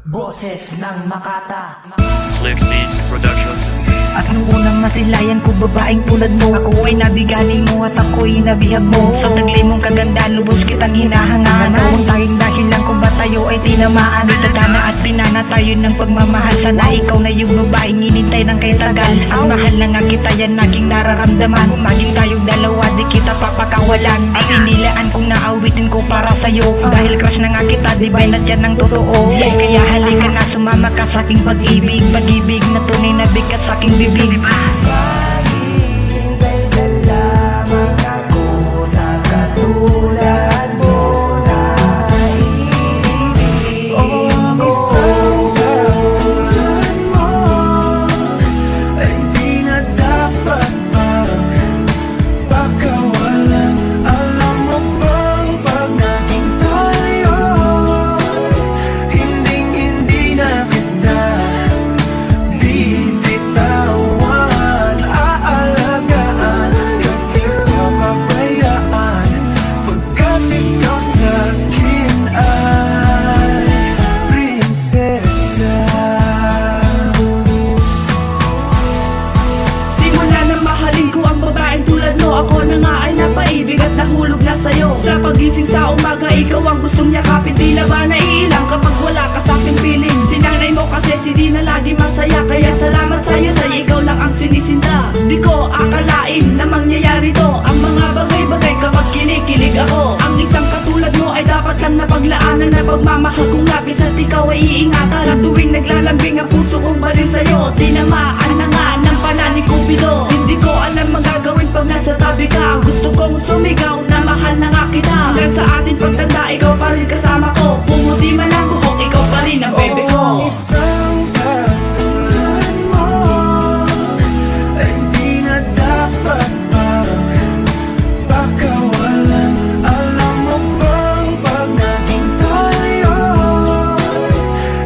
Boses ng Makata, Clicksteeds Productions. at nung unang masilayan ko babaeng tulad mo, ako ay nabigaling mo at ako'y nabihag mo. Sa taglay mong kaganda, lubos kitang hinahangaan. Ako ang tanging dahilan kung ba tayo ay tinamaan. Itagana at pinana tayo ng pagmamahal. Sana ikaw na yung babaeng inintay ng kay tagal. At mahal na nga kita, yan aking nararamdaman. Kung maging tayong dalawa, di kita papakawalan. At inilaan kong naawitin ko para sa'yo. Dahil crush na nga kita, di ba'y nadyan ng totoo. Kaya halika na, sumama ka sa aking pag-ibig. Pag-ibig na tunay na bigat sa aking bibig. Maghihintay na lamang ako sa katulad mo na ibig. Isang katulad mo ay di na dapat pagkawalan. Alam mo bang pag naging tayo, hindi na kita bibitawan. Aalagaan kahit papabayaan, pagkat ikaw sa'kin ay prinsesa. Simula na mahalin ko ang babaeng tulad mo. Ako na nga ay napaibig at nahulog na sa'yo. Sa pagising sa umaga, ikaw ang gustong yakapin. Di na ba naiilang kapag wala ka sa'king piling? Sinanay mo kasi si di na lagi masaya. Kaya salamat sa'yo, sa'yo ikaw lang ang sinisinta. Di ko akalain na mangyayari to. Ang mga bagay-bagay kapag kinikilig ako. Ang isang katulad mo ay dapat lang napaglaanan. Na pagmamahal kong labis at ikaw ay iingatan. Sa tuwing naglalambing ang puso kong baliw sa'yo. Tinamaan na nga ng pana ni Cupido. Hindi ko alam magagawin pag nasa tabi ka. Gusto kong sumigaw na mahal na nga kita. Hanggang sa ating pagtanda, ikaw pa rin kasama ko. Pumuti man ang buhok, ikaw pa rin ang bebe ko. Isang katulad mo ay di na dapat pagkawalan. Alam mo bang pag naging tayo,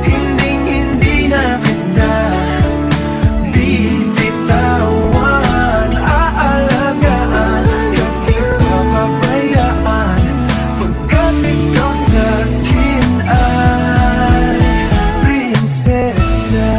hindi na kita bibitawan. Aalagaan kahit papabayaan, pagkat ikaw sa'kin ay prinsesa.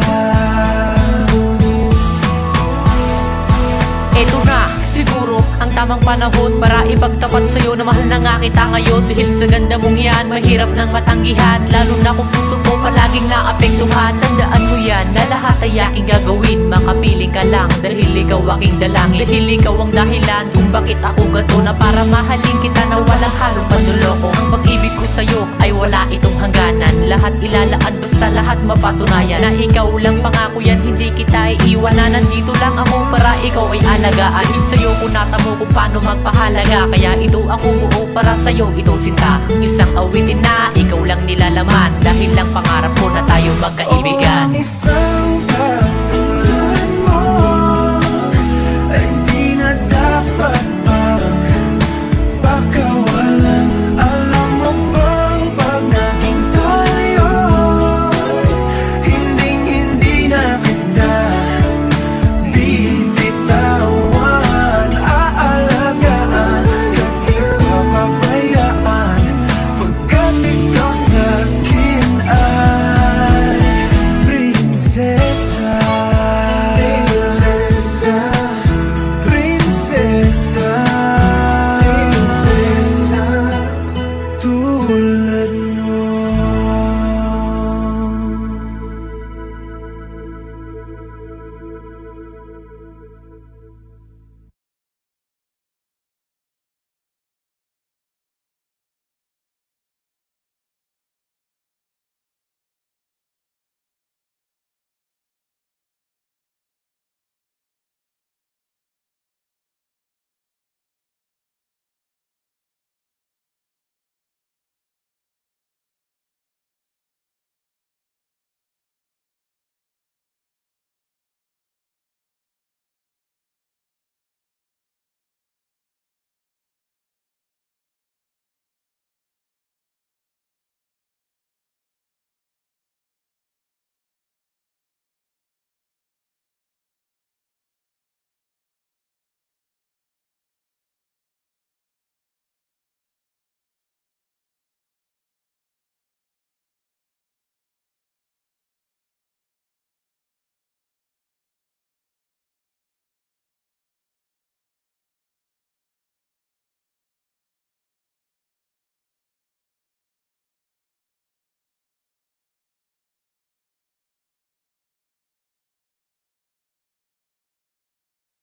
Eto na, siguro ang tamang panahon para ipagtapat sa'yo na mahal na nga kita ngayon. Dahil sa ganda mong yan, mahirap nang matanggihan. Lalo na kung puso ko palaging naapektuhan. Tandaan mo yan, na lahat ay aking gagawin. Makapiling ka lang, dahil ikaw aking dalangin. Dahil ikaw ang dahilan kung bakit ako gato. Na para mahalin kita na walang halong panloloko. Ang pag-ibig ko sa'yo ay wala itong hangganan. Lahat ilalaan, basta lahat mapatunayan. Na ikaw lang pangako yan, hindi kita iiwanan. Nandito lang ako para ikaw ay alagaan. Sa'yo ko natamo kung paano magpahalaga. Kaya ito ako buo para sa'yo, ito sinta. Isang awitin na ikaw lang nilalaman. Dahil lang pangarap ko na tayo magkaibigan. Isang katulad mo ay di na dapat pagkawalan. Alam mo bang pag naging tayo, hindi na kita bibitawan. Aalagaan kahit papabayaan, pagkat ikaw sa'kin ay prinsesa. Prinsesa, prinsesa, tulad